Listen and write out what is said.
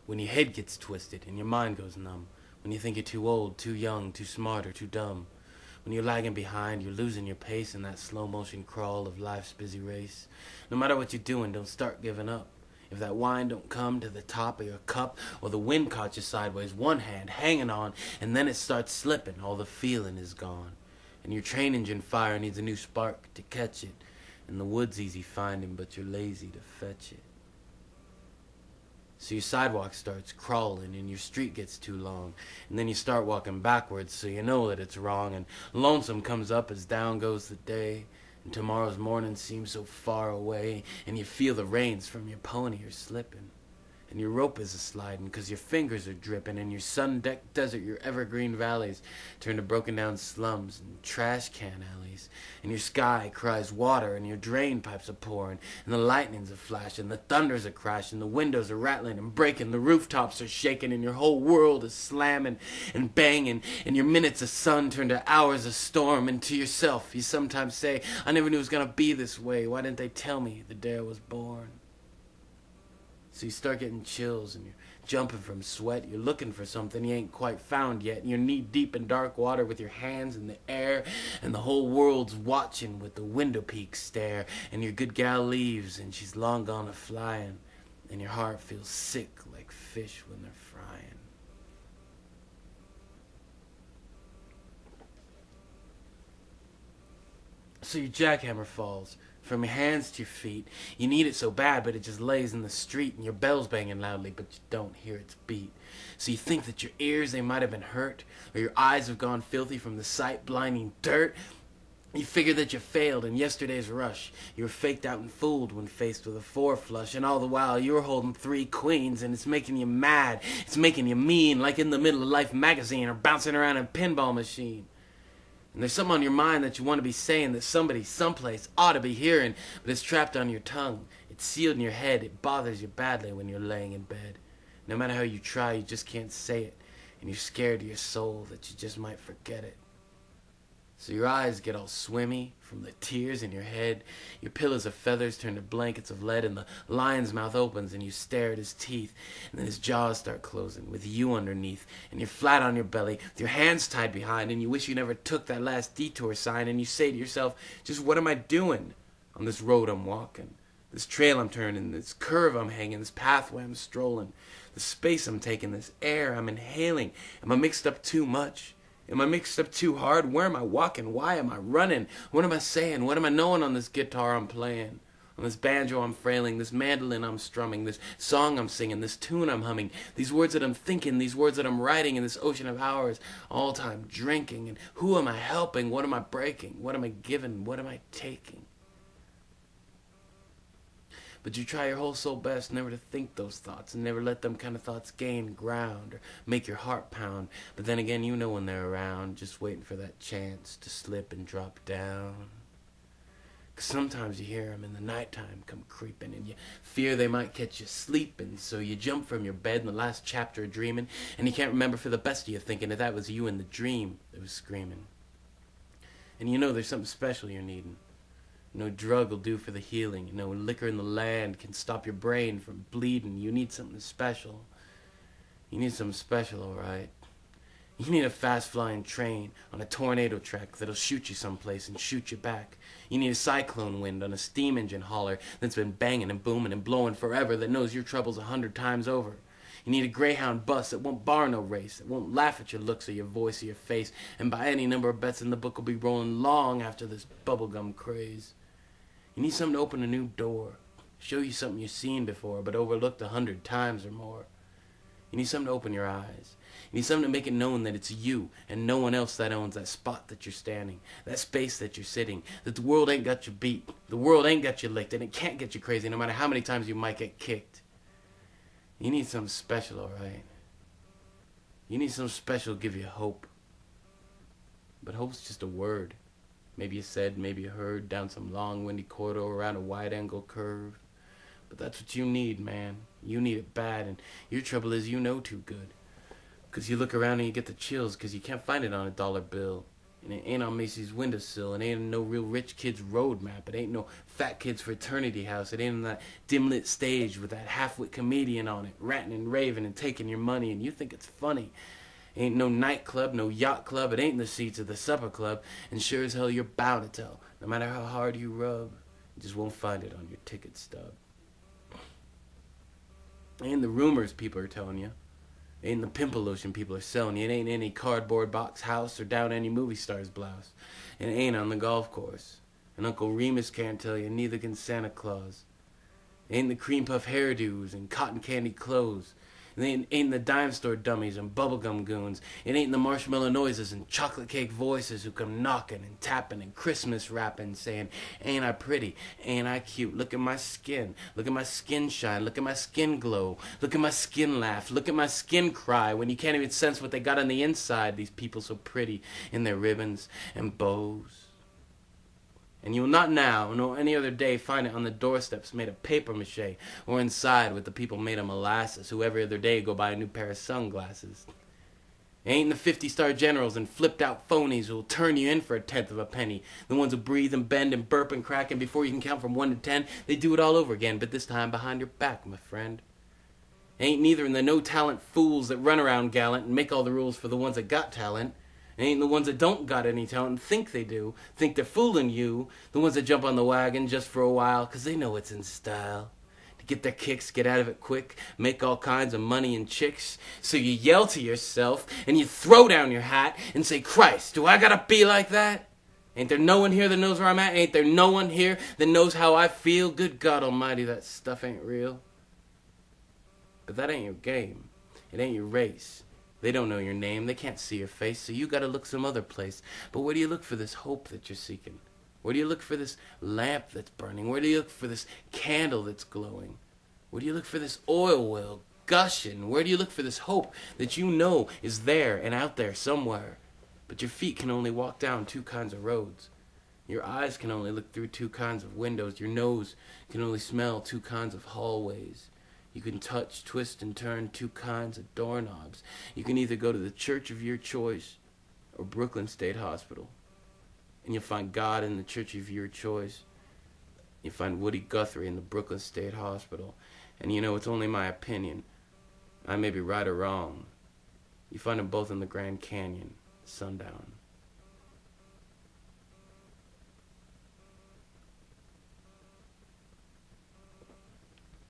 When your head gets twisted and your mind goes numb. When you think you're too old, too young, too smart, or too dumb. When you're lagging behind, you're losing your pace in that slow motion crawl of life's busy race. No matter what you're doing, don't start giving up. If that wine don't come to the top of your cup, or the wind caught you sideways, one hand hanging on, and then it starts slipping, all the feeling is gone. And your train engine fire needs a new spark to catch it. And the wood's easy finding, but you're lazy to fetch it. So your sidewalk starts crawling and your street gets too long. And then you start walking backwards so you know that it's wrong. And lonesome comes up as down goes the day. And tomorrow's morning seems so far away. And you feel the reins from your pony are slipping. And your rope is a-sliding 'cause your fingers are dripping. And your sun-decked desert, your evergreen valleys turn to broken down slums and trash can alleys. And your sky cries water and your drain pipes are pouring. And the lightnings are flashing, the thunders are crashing, the windows are rattling and breaking, the rooftops are shaking, and your whole world is slamming and banging. And your minutes of sun turn to hours of storm. And to yourself you sometimes say, I never knew it was gonna be this way. Why didn't they tell me the day I was born? So you start getting chills and you're jumping from sweat. You're looking for something you ain't quite found yet. And you're knee deep in dark water with your hands in the air. And the whole world's watching with the window peak stare. And your good gal leaves and she's long gone a-flying. And your heart feels sick like fish when they're frying. So your jackhammer falls from your hands to your feet. You need it so bad, but it just lays in the street. And your bell's banging loudly, but you don't hear its beat. So you think that your ears, they might have been hurt, or your eyes have gone filthy from the sight blinding dirt. You figure that you failed in yesterday's rush. You were faked out and fooled when faced with a four flush. And all the while you were holding three queens. And it's making you mad, it's making you mean, like in the middle of Life magazine or bouncing around in a pinball machine. And there's something on your mind that you want to be saying, that somebody, someplace ought to be hearing, but it's trapped on your tongue. It's sealed in your head. It bothers you badly when you're laying in bed. No matter how you try, you just can't say it. And you're scared to your soul that you just might forget it. So your eyes get all swimmy from the tears in your head. Your pillows of feathers turn to blankets of lead, and the lion's mouth opens and you stare at his teeth. And then his jaws start closing with you underneath. And you're flat on your belly with your hands tied behind, and you wish you never took that last detour sign. And you say to yourself, just what am I doing on this road I'm walking? This trail I'm turning, this curve I'm hanging, this pathway I'm strolling, the space I'm taking, this air I'm inhaling. Am I mixed up too much? Am I mixed up too hard? Where am I walking? Why am I running? What am I saying? What am I knowing on this guitar I'm playing? On this banjo I'm frailing, this mandolin I'm strumming, this song I'm singing, this tune I'm humming, these words that I'm thinking, these words that I'm writing in this ocean of hours, all time drinking. And who am I helping? What am I breaking? What am I giving? What am I taking? But you try your whole soul best never to think those thoughts, and never let them kind of thoughts gain ground or make your heart pound. But then again, you know when they're around, just waiting for that chance to slip and drop down. 'Cause sometimes you hear them in the nighttime come creeping, and you fear they might catch you sleeping. So you jump from your bed in the last chapter of dreaming, and you can't remember for the best of you, thinking that that was you in the dream that was screaming. And you know there's something special you're needing. No drug will do for the healing. No liquor in the land can stop your brain from bleeding. You need something special. You need something special, alright. You need a fast-flying train on a tornado track that'll shoot you someplace and shoot you back. You need a cyclone wind on a steam engine hauler that's been banging and booming and blowing forever, that knows your troubles 100 times over. You need a Greyhound bus that won't bar no race, that won't laugh at your looks or your voice or your face, and by any number of bets in the book will be rolling long after this bubblegum craze. You need something to open a new door, show you something you've seen before but overlooked 100 times or more. You need something to open your eyes. You need something to make it known that it's you and no one else that owns that spot that you're standing, that space that you're sitting, that the world ain't got you beat, the world ain't got you licked, and it can't get you crazy no matter how many times you might get kicked. You need something special, alright? You need something special to give you hope. But hope's just a word. Maybe you said, maybe you heard, down some long, windy corridor around a wide-angle curve. But that's what you need, man. You need it bad, and your trouble is you know too good. 'Cause you look around and you get the chills, 'cause you can't find it on a dollar bill. And it ain't on Macy's windowsill. It ain't no real rich kid's road map. It ain't no fat kid's fraternity house. It ain't on that dim-lit stage with that half-wit comedian on it, ranting and raving and taking your money, and you think it's funny. It ain't no nightclub, no yacht club. It ain't in the seats of the supper club. And sure as hell you're bound to tell. No matter how hard you rub, you just won't find it on your ticket stub. It ain't the rumors people are telling you. It ain't the pimple lotion people are selling you. It ain't any cardboard box house or down any movie star's blouse. It ain't on the golf course. And Uncle Remus can't tell you, neither can Santa Claus. It ain't the cream puff hairdos and cotton candy clothes. It ain't the dime store dummies and bubblegum goons. It ain't the marshmallow noises and chocolate cake voices who come knocking and tapping and Christmas rapping, saying, ain't I pretty, ain't I cute, look at my skin shine, look at my skin glow, look at my skin laugh, look at my skin cry, when you can't even sense what they got on the inside, these people so pretty in their ribbons and bows. And you will not now, nor any other day, find it on the doorsteps made of papier-mâché, or inside with the people made of molasses, who every other day go buy a new pair of sunglasses. It ain't the 50-star generals and flipped-out phonies who will turn you in for a tenth of a penny, the ones who breathe and bend and burp and crack, and before you can count from 1 to 10, they do it all over again, but this time behind your back, my friend. It ain't neither in the no-talent fools that run around gallant and make all the rules for the ones that got talent. It ain't the ones that don't got any talent and think they do, think they're fooling you, the ones that jump on the wagon just for a while, 'cause they know it's in style. To get their kicks, get out of it quick, make all kinds of money and chicks. So you yell to yourself, and you throw down your hat, and say, Christ, do I gotta be like that? Ain't there no one here that knows where I'm at? Ain't there no one here that knows how I feel? Good God almighty, that stuff ain't real. But that ain't your game. It ain't your race. They don't know your name, they can't see your face, so you gotta look some other place. But where do you look for this hope that you're seeking? Where do you look for this lamp that's burning? Where do you look for this candle that's glowing? Where do you look for this oil well gushing? Where do you look for this hope that you know is there and out there somewhere? But your feet can only walk down 2 kinds of roads. Your eyes can only look through 2 kinds of windows. Your nose can only smell 2 kinds of hallways. You can touch, twist, and turn 2 kinds of doorknobs. You can either go to the church of your choice or Brooklyn State Hospital. And you'll find God in the church of your choice. You'll find Woody Guthrie in the Brooklyn State Hospital. And you know, it's only my opinion. I may be right or wrong. You find them both in the Grand Canyon, sundown.